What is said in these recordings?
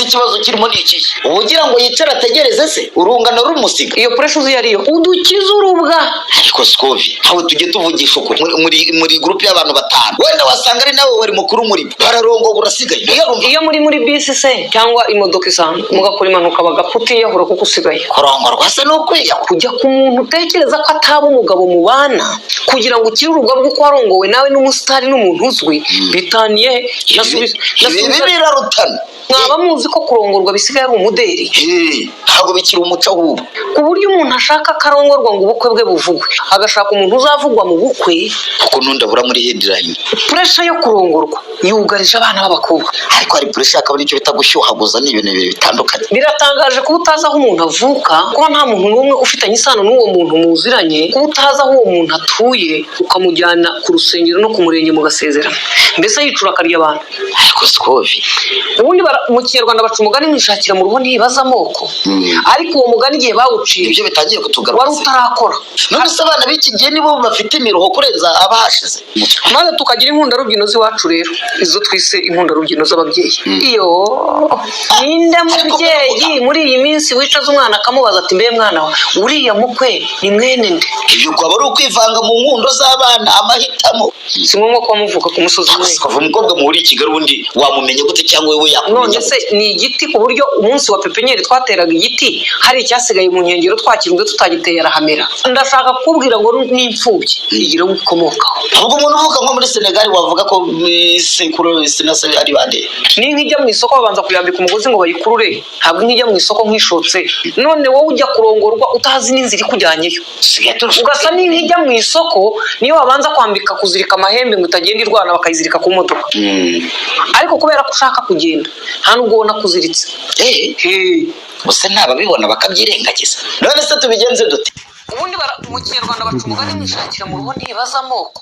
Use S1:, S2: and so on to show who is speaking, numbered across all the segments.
S1: ikibazo kirimo n'iki ugira ngo yicara ategereze se urungano rumusiga
S2: iyo pressure uzi yariyo udukiza urubwa
S1: ariko Scovi aho tujye tuvugisha uko muri group y'abantu batanu wenda wasanga ari nawe wari mukuru muri bararongo urasigaye
S2: iyo muri bisi se cyangwa imodoka isanzwe mugakora impanuka bagaputi yahura kuko usigaye
S1: kurongorwa se no kwiya
S2: kujya ku muntu utekereza ko ataba umugabo mubana kugira ngo ukire urubwa rw'uko warongowe nawe n'umusitari n'umuntu uzwi bitaniye
S1: birarutana
S2: mwaba muzi ko kurongorwa bisigaye ari umuderi
S1: ntabwo bikiri umuco ahubwo
S2: ku buryo umuntu ashaka akarongorwa ngo ubukwe bwe buvugwe agashaka umuntu uzavugwa mu bukwe
S1: kuko nundabura muri headline
S2: pressure yo kurongorwa yugarije abana b'abakobwa
S1: ariko hari pressure akaba nicyo bita gushyuhaguza n'ibintu bitandukanye
S2: biratangaje ko utazi aho umuntu avuka ko nta muntu n'umwe ufitanye isano n'uwo muntu muziranye ko utazi aho uwo muntu atuye ukamujyana ku rusengero no ku murenge mugasezerana mbese yicura akarya abantu
S1: ariko Scovi
S2: ubundi mu kinyarwanda baca umugani mwishakira mu ruho ntibaza amoko ariko uwo mugani igihe bawuciye
S1: ibyo bitangiye kutugaruka
S2: wari utarakora
S1: none se abana b'iki gihe nibo bafite imiruho kurenza abahashize
S2: maze tukagira inkundarubyino z'iwacu rero izo twise inkundarubyino z'ababyeyi iyo ninde mubyeyi muri iyi minsi wicaza umwana akamubaza ati mbe mwana wa uriya mukwe ni mwene nde
S1: ibyo kwaba ari ukwivanga mu nkundo z'abana amahitamo
S2: si ngombwa ko wamuvuka ku musozi umwe
S1: kuva umukobwa muhuriye i Kigali ubundi wamumenye gute cyangwa wowe
S2: none se ni igiti ku buryo umunsi wa pepenyeri twateraga igiti hari icyasigaye mu nkengero twakirunze tutagiteye arahamera ndashaka kukubwira ngo n'imfubyi igira ngo ikomokaho
S1: ahubwo umuntu uvuga nko muri Senegal wavuga ko sekuru sinase ari bande
S2: ni nk'ijya mu isoko babanza kuyambika umugozi ngo bayikurure ntabwo nk'ijya mu isoko nk'ishotse none wowe ujya kurongorwa utazi n'inzira ikujyanyeyo ugasa nk'ijya mu isoko niyo babanza kwambika kuzirika amahembe ngo utagenda irwana bakayizirika ku modoka ariko kubera ko ushaka kugenda nta nubwo ubona kuziritse
S1: gusa ntababibona bakabyirengagiza none se tubigenze dute
S2: ubundi mu kinyarwanda baca umugani mwishakira mu ruho ntibaza amoko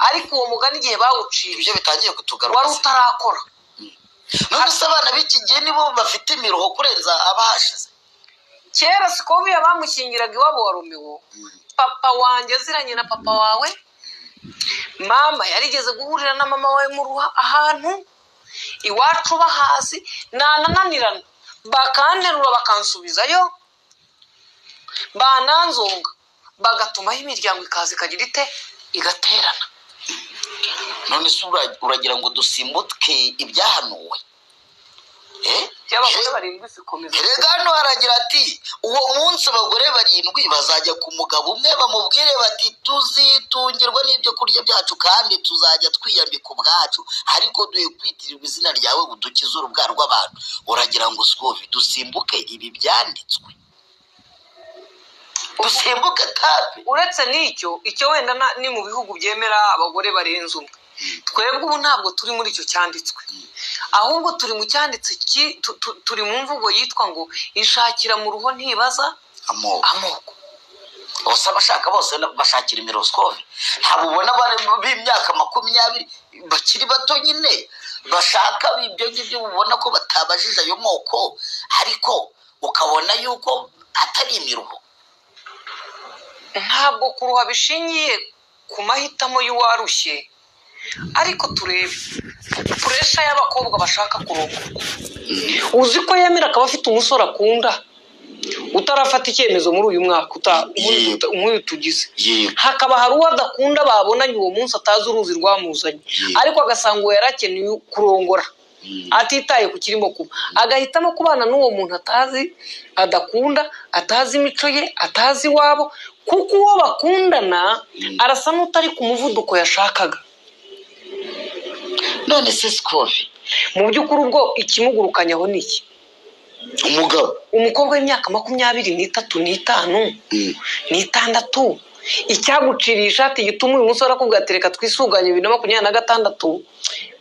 S2: ariko uwo mugani igihe bawuciye
S1: ibyo bitangiye kutugaruka
S2: wari utarakora
S1: none se abana b'iki gihe nibo bafite imiruho kurenza abahashize
S2: kera Sikovi bamushyingiraga iwabo wa Romeo papa wanjye aziranye na papa wawe mama yarigeze guhurira na mama wawe mu ruha ahantu iwacu bahazi nanananirana bakanterura bakansubizayo bananzonga bagatumaho imiryango ikaza ikagira ite igaterana
S1: none se uragira ngo dusimbuke ibyahanuwe
S2: by'abagore barindwi sikomeza
S1: rega hano haragira ati uwo munsi abagore barindwi bazajya ku mugabo umwe bamubwire bati tuzitungirwa n'ibyo kurya byacu kandi tuzajya twiyambika ubwacu ariko duhe kwitirirwa izina ryawe udukize urubwa rw'abantu uragira ngo Scovi dusimbuke ibi byanditswe dusimbuke tabi
S2: uretse n'icyo wenda ni mu bihugu byemera abagore barenze umwe twebwe ubu ntabwo turi muri icyo cyanditswe ahubwo turi mu cyanditse turi mu mvugo yitwa ngo ishakira mu ruho ntibaza amoko
S1: bose abashaka bose bashakira imiroskovi ntabwo ubona bari b'imyaka 20 bakiri bato nyine bashaka ibyo ngibyo ubona ko batabajije ayo moko ariko ukabona yuko atari imiruho
S2: ntabwo kuruha bishingiye ku mahitamo y'uwarushye ariko turebe puresha y'abakobwa bashaka kurongorwa uzi ko yemera akaba afite umusore akunda utarafata icyemezo muri uyu mwaka nk'uyu tugize hakaba hari uwo adakunda babonanye uwo munsi atazi uruzi rwamuzanye ariko agasanga uwo yarakeneye kurongora atitaye ku kirimo kuba agahitamo kubana n'uwo muntu atazi adakunda atazi imico ye atazi iwabo kuko uwo bakundana arasa n'utari ku muvuduko yashakaga
S1: none se Scovi
S2: mu by'ukuri ubwo ikimugurukanyaho ni iki umukobwa w'imyaka 23 n'itanu icyaguciriye ishati gituma uyu musore akubwira ati reka twisuganye 2026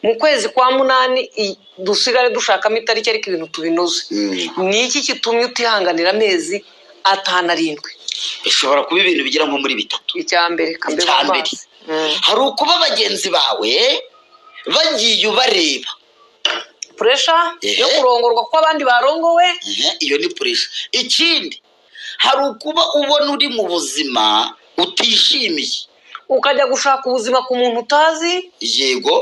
S2: mu kwezi kwa 8 dusigare dushakamo itariki ariko ibintu tubinoze ni iki kitumye utihanganira amezi 5-7
S1: bishobora kuba ibintu bigira nko muri 3
S2: icyambere kambe bamazi
S1: hari ukuba bagenzi bawe bagiye ubareba
S2: pressure yo kurongorwa ko abandi barongowe
S1: iyo ni pressure ikindi hari ukuba ubona uri mu buzima utishimiye
S2: ukajya gushaka ubuzima ku muntu utazi
S1: yego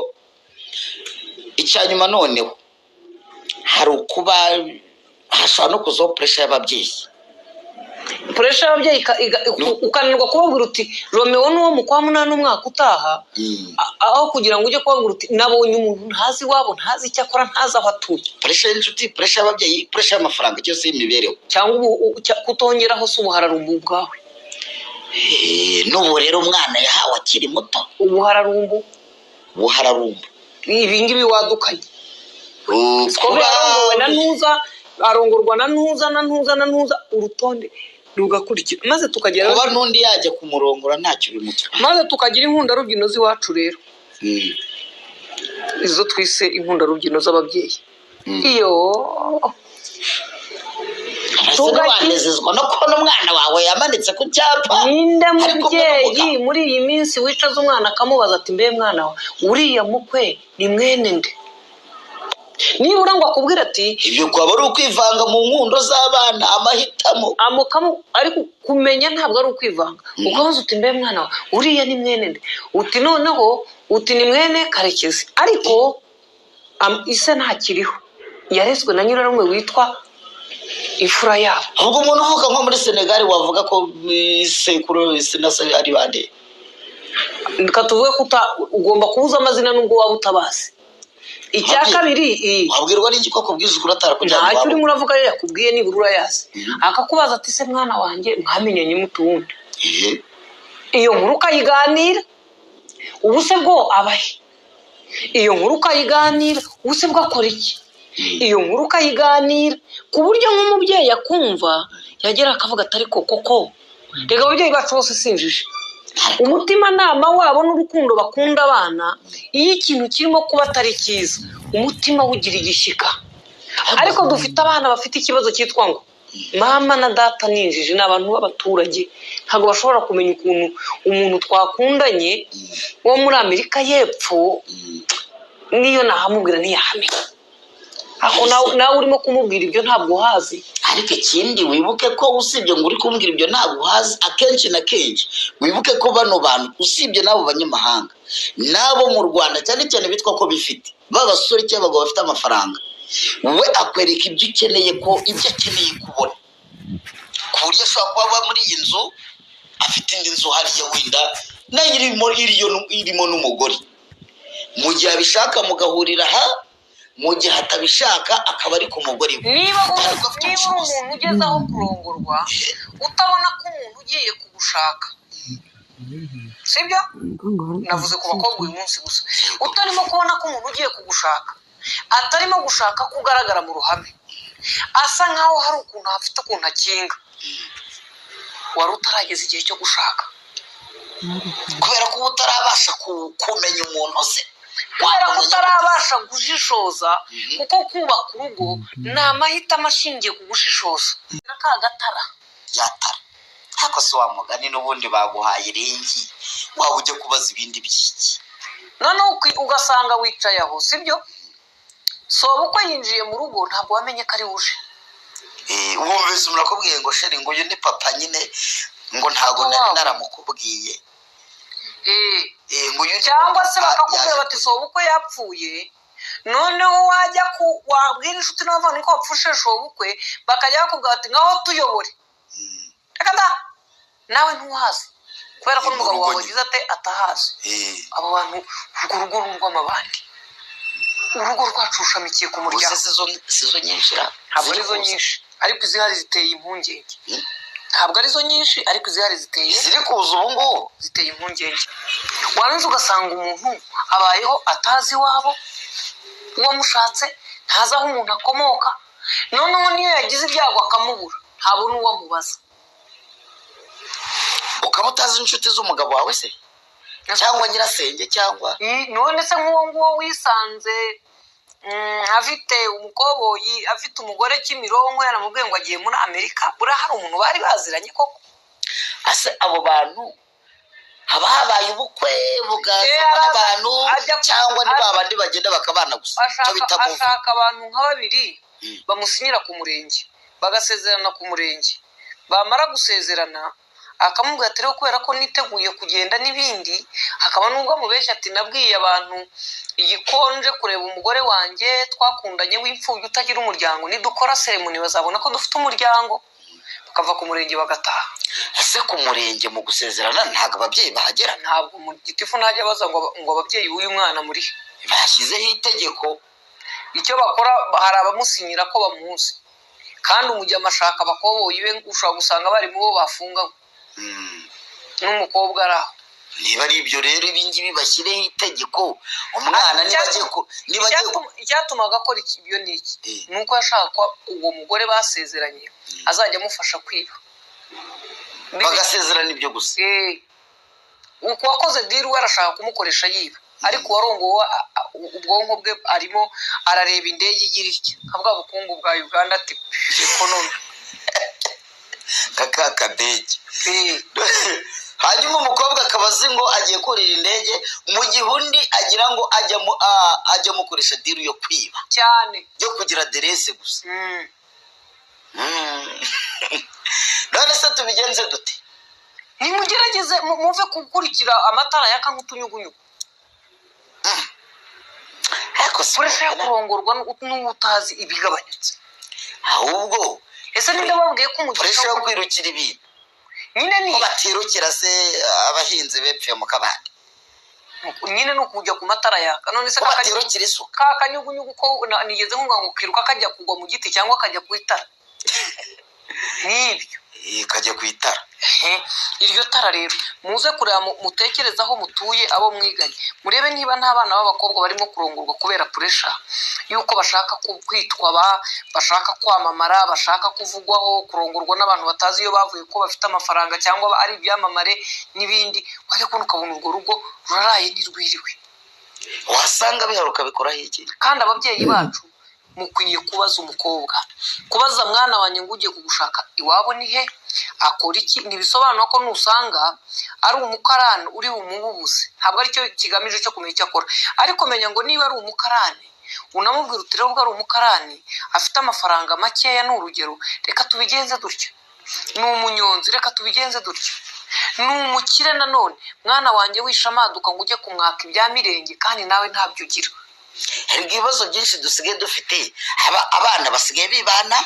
S1: icyanyuma noneho hari ukuba hashobora no kuzaho puresha y'ababyeyi.
S2: puresha y'ababyeyi ukananirwa kubabwira uti Romeo n'uwo mu kwa munani umwaka utaha, aho kugira ngo ujye kubabwira uti nabonye umuntu ntazi iwabo, ntazi icyo akora, ntazi aho atuye.
S1: puresha y'inshuti, puresha y'ababyeyi, puresha y'amafaranga, cyose y'imibereho,
S2: cyangwa kutongeraho se ubuhararumbu bwawe.
S1: n'ubu rero umwana yahawe akiri muto
S2: ubuhararumbu ibi ngibi wadukanye. Kuba arongorwa na ntuza urutonde rugakurikira, maze tukagera
S1: kuba n'undi yajya kumurongora ntacyo bimutwara,
S2: maze tukagira inkundarubyino z'iwacu rero, izo twise inkundarubyino z'ababyeyi. iyo
S1: tuganezezwa no kubona umwana wawe yamanitse ku cyapa.
S2: ninde mubyeyi muri iyi minsi wicaza umwana akamubaza ati mbe mwana wawe uriya mukwe ni mwene nde? nibura ngo akubwire ati
S1: ibyo kwaba ari ukwivanga mu nkundo z'abana, amahitamo
S2: ariko kumenya ntabwo ari ukwivanga. ukabaza uti mbe mwana wawe uriya ni mwene nde? uti noneho uti ni mwene Karekezi, ariko ise ntakiriho, yarezwe na nyirarume witwa imfura yabo.
S1: ahubwo umuntu uvuga nko muri Senegal wavuga ko sekuru na se ari bande?
S2: Tuvuge ko ugomba kubuza amazina nubwo waba utabazi. icya kabiri
S1: wabwirwa n'iki ko kubwiza ukuri atarakujyana iwabo?
S2: ntacyo urimo uravuga rero yakubwiye nibura urayazi. akakubaza ati se mwana wanjye mwamenyanye mutuwundi? iyo nkuru ukayiganira, ubu se bwo abahe? iyo nkuru ukayiganira, ubu se bwo akora iki? iyo nkuru ukayiganira ku buryo nk'umubyeyi akumva yagera akavuga atari koko reka ababyeyi bacu bose sinjije. umutimanama wabo n'urukundo bakunda abana, iyo ikintu kirimo kuba atari cyiza umutima ugira igishyika. ariko dufite abana bafite ikibazo cyitwa ngo mama na data ninjije, ni abantu b'abaturage, ntabwo bashobora kumenya ukuntu umuntu twakundanye wo muri Amerika y'Epfo niyo nahamubwira ntiyahamenya. aho nawe urimo kumubwira ibyo ntabwo uhazi.
S1: ariko ikindi wibuke ko usibye ngo uri kumbwira ibyo ntabwo uhazi, akenshi na kenshi wibuke ko bano bantu usibye n'abo banyamahanga n'abo mu Rwanda cyane cyane bitwa ko bifite b'abasore cyangwa abagabo bafite amafaranga, we akwereka ibyo ukeneye ko ibyo akeneye kubona, ku buryo ashobora kuba aba muri iyi nzu afite indi nzu hariya wenda nayo irimo n'umugore, mu gihe abishaka mugahurira aha, mu gihe atabishaka akaba ari ku mugore we.
S2: niba uri umuntu ugeze aho kurongorwa utabona ko umuntu ugiye kugushaka, sibyo? navuze ku bakobwa uyu munsi gusa. utarimo kubona ko umuntu ugiye kugushaka atarimo gushaka ko ugaragara mu ruhame, asa nkaho hari ukuntu hafite ukuntu akinga, wari utarageza igihe cyo gushaka,
S1: kubera ko utarabasha kumenya umuntu se,
S2: kubera ko utarabasha gushishoza, kuko kubaka urugo ni amahitamo ashingiye ku gushishoza. Kagatara
S1: yatara ariko se wa mugani n'ubundi baguhaye iringi, waba ujya kubaza ibindi by'iki?
S2: noneho ugasanga wicaye aho, sibyo? soba uko yinjiye mu rugo ntabwo wamenye ko ari uje.
S1: wumvise murakubwiye ngo sheri ngo uyu ni papa nyine, ngo ntabwo nari naramukubwiye.
S2: cyangwa se bakakubwira bati soba uko yapfuye, noneho wajya wabwira inshuti n'abavandimwe ko wapfushe sobukwe, bakajya bakubwira bati ngaho tuyobore. reka da nawe ntuhazi, kubera ko n'umugabo wawe wagize atahazi. abo bantu urwo rugo rw'amabandi, urugo rwacu rushamikiye ku muryango.
S1: sizo nyinshi,
S2: ntabwo arizo nyinshi, ariko izihari ziteye impungenge. ntabwo arizo nyinshi, ariko izihari ziri
S1: kuza ubu ngubu
S2: ziteye impungenge. waranze ugasanga umuntu abayeho atazi iwabo, uwamushatse ntazi aho umuntu akomoka, noneho niyo yagize ibyago akamubura ntabona uwamubaza.
S1: ukaba utazi inshuti z'umugabo wawe se, cyangwa nyirasenge, cyangwa
S2: none se nk'uwo nguwo wisanze afite umukoboyi, afite umugore Kimironko, yaramubwiye ngo agiye muri Amerika, buriya hari umuntu bari baziranye koko?
S1: ase abo bantu haba habaye ubukwe bugazana n'abantu, cyangwa ni babandi bagenda bakabana gusa?
S2: ashaka abantu nka babiri bamusinyira ku murenge, bagasezerana ku murenge, bamara gusezerana akamubwira ati rero kubera ko niteguye kugenda n'ibindi, hakaba n'ubwo amubeshya ati nabwiye abantu igikonje kureba umugore wanjye twakundanye w'imfubyi utagira umuryango, nidukora seremoni bazabona ko dufite umuryango, bakava ku murenge bagataha.
S1: ese ku murenge mu gusezerana ntabwo ababyeyi bahagera?
S2: Ntabwo mu gitifu ntajya abaza ngo ababyeyi w'uyu mwana muri
S1: bashyizeho itegeko.
S2: icyo bakora, hari abamusinyira ko bamuzi, kandi umujyi amashaka abakoboyi be ushobora gusanga bari mu bo bafunganywe n'umukobwa ari aho.
S1: niba ari ibyo rero ibingibi bashyireho itegeko, umwana
S2: icyatumaga akora ibyo ni iki? ni uko yashaka ko uwo mugore basezeranye azajya amufasha kwiba,
S1: bagasezerana ibyo gusa.
S2: uko wakoze diri we arashaka kumukoresha yiba, ariko uwarongowe ubwonko bwe arimo arareba indege igira itya nka bwa bukungu bwa Uganda ati ekonomi
S1: kakadege. hanyuma umukobwa akaba azi ngo agiye kurira indege, mu gihe undi agira ngo ajya amukoresha diri yo kwiba
S2: cyane,
S1: yo kugira aderese gusa. none se tubigenze dute?
S2: nimugerageze muve gukurikira amatara yaka nk'utunyugunyugu. Puresha yo kurongorwa n'utazi ibigabanyutse.
S1: ahubwo
S2: ese ninde babwiye ko umugisha
S1: puresha yo kwirukira ibintu
S2: nyine ni
S1: batirukira se abahinzi bepfuye mu kabande?
S2: nyine ni ukujya ku matara yaka. none se
S1: batirukira isuka
S2: kakanyugunyugu ko nigeze nkumva ngo kiruka kajya kugwa mu giti cyangwa kajya ku itara n'ibyo
S1: kajya ku itara.
S2: iryo tara rero muze kureba mutekereza aho mutuye, abo mwiganye, murebe niba nta bana b'abakobwa barimo kurongorwa kubera puresha yuko bashaka kwitwa bashaka kwamamara, bashaka kuvugwaho, kurongorwa n'abantu batazi iyo bavuye ko bafite amafaranga cyangwa ari ibyamamare n'ibindi, wajya kubona ukabona urwo rugo ruraraye ntirwiriwe.
S1: wasanga biharuka bikoraho iki?
S2: kandi ababyeyi bacu mukwiye kubaza umukobwa, kubaza mwana wanjye ngo ugiye kugushaka iwabo ni he, akora iki? ntibisobanura ko nusanga ari umukarani uri bumubuze, ntabwo aricyo kigamije cyo kumenya icyo akora, ariko menya ngo niba ari umukarani unamubwira uti rero ubwo ari umukarani afite amafaranga makeya, ni urugero, reka tubigenze dutya, ni umunyonzi reka tubigenze dutya, ni umukire nanone, mwana wanjye wisha amaduka ngo ujye kumwaka ibya mirenge kandi nawe ntabyo ugira.
S1: hari ibibazo byinshi dusigaye dufite, abana basigaye bibana,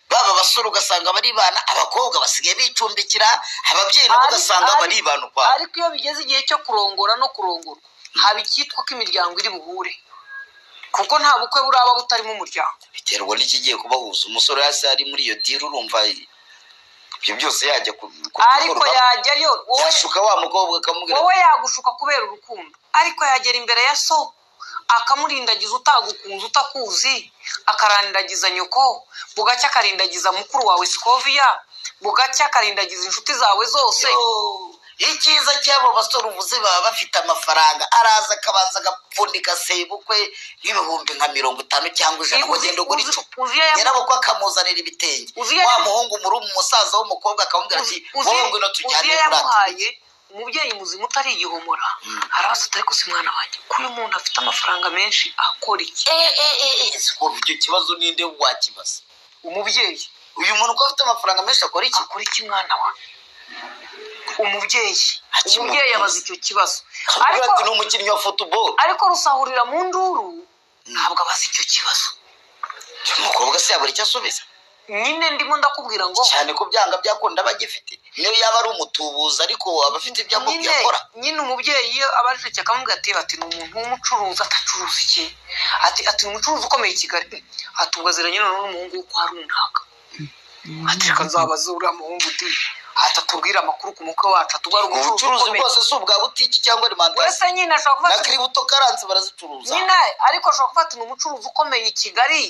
S1: baba abasore ugasanga baribana, abakobwa basigaye bicumbikira, ababyeyi nabo ugasanga baribana ukwabo.
S2: ariko iyo bigeze igihe cyo kurongora no kurongorwa haba icyitwa ko imiryango iri buhure, kuko nta bukwe buraba butarimo umuryango.
S1: biterwa n'ikigiye kubahuza. umusore hasi ari muri iyo diri, urumva ibyo byose yajya
S2: ariko yajyayo
S1: yashuka wa mukobwa akamubwira
S2: wowe yagushuka kubera urukundo, ariko yagera imbere ya so akamurindagiza utagukunze utakuzi, akarandagiza nyoko, bugacya akarindagiza mukuru wawe Sikoviya, bugacya akarindagiza inshuti zawe zose.
S1: icyiza cy'abo basore uvuze baba bafite amafaranga, araza akabanza agapfundika sebukwe nk'ibihumbi nka 50 cyangwa 100 ngo genda ugura icupa, nyirabukwe akamuzanira ibitenge, wa muhungu muri umusaza w'umukobwa akamubwira ati wowe ngwino tujyane
S2: yamuhaye umubyeyi muzima utari igihomora. arabaza atari ko si mwana wanjye ko uyu muntu afite amafaranga menshi akora iki?
S1: icyo kibazo ninde wakibaza?
S2: umubyeyi.
S1: uyu muntu ko afite amafaranga menshi akora iki?
S2: akora iki mwana wa? umubyeyi yabaza icyo kibazo,
S1: ariko ni umukinnyi wa football,
S2: ariko rusahurira mu nduru, ntabwo abaza icyo kibazo.
S1: umukobwa se yabura icyo asubiza?
S2: nyine ndimo ndakubwira ngo
S1: cyane ko byanga byakunda bagifite, niyo yaba ari umutubuzi ariko abafite ibyo akora.
S2: nyine umubyeyi iyo abarisheke akamubwira ati ni umuntu w'umucuruzi, atacuruza iki, ati ni umucuruzi ukomeye i Kigali, ubwo aziranye n'umuhungu wo kwa runaka, ati reka nzabaze uriya muhungu uti atatubwira amakuru ku mukwe wacu, atubara
S1: ubucuruzi bwose si ubwa butiki cyangwa alimentation.
S2: wese nyine ashobora kuba
S1: na kiributo karanze barazicuruza
S2: nyine, ariko ashobora kuba ati ni umucuruzi ukomeye i Kigali,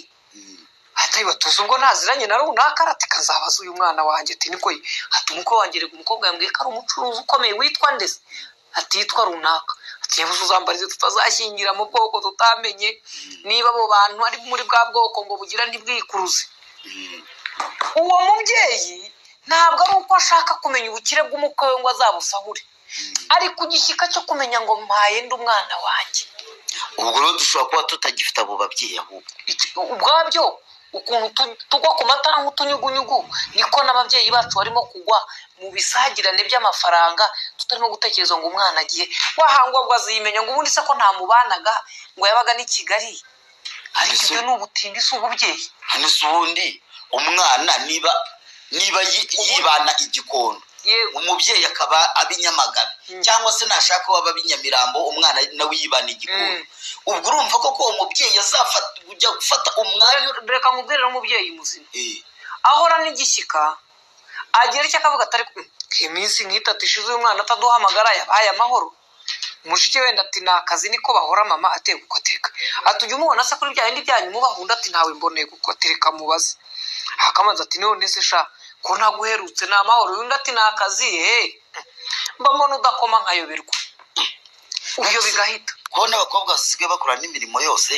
S2: ati batuze ubwo ntaziranye na runaka, ati kazabaza uyu mwana wanjye, ati niko ati umukwe wanjye rega umukobwa yambwiye ko ari umucuruzi ukomeye, witwa ndetse ati yitwa runaka, ati yabuze uzambarize tutazashyingira mu bwoko tutamenye, niba abo bantu ari muri bwa bwoko ngo bugira ntibwikuruze. uwo mubyeyi ntabwo ari uko ashaka kumenya ubukire bw'umukwe we ngo azabusahure, ari ku gishyika cyo kumenya ngo mpaye ndi umwana wanjye.
S1: ubwo rero dushobora kuba tutagifite abo babyeyi, ahubwo
S2: ubwabyo ukuntu tugwa ku matara nk'utunyugunyugu niko n'ababyeyi bacu barimo kugwa mu bisagirane by'amafaranga tutarimo gutekereza ngo umwana agiye wahangwa ngo azimenya ngo ubundi se ko ntamubanaga ngo yabaga ni Kigali ariko ibyo ni ubutindi si ububyeyi.
S1: hano se ubundi umwana niba yibana igikondo umubyeyi akaba abinyamagabe cyangwa se nashaka waba abinyamirambo umwana nawe yibana igikondo ubwo urumva ko umubyeyi azafata kujya gufata umwanya.
S2: Reka nkubwire n'umubyeyi muzima ahora n'igishyika agira icyo akavuga atari iminsi nk'itatu ishize uyu mwana ataduhamagara yabaye amahoro mushike wenda ati ni akazi niko bahora mama ateye gukoteka atujya umubona se kuri bya bindi byanyu mubahunda ati ntawe mboneye gukotereka mubaze akamanza ati none se sha ko ntaguherutse ni amahoro undi ati ni akazi mba mbona udakoma nkayoberwa ubyo bigahita
S1: kubona abakobwa basigaye bakora n'imirimo yose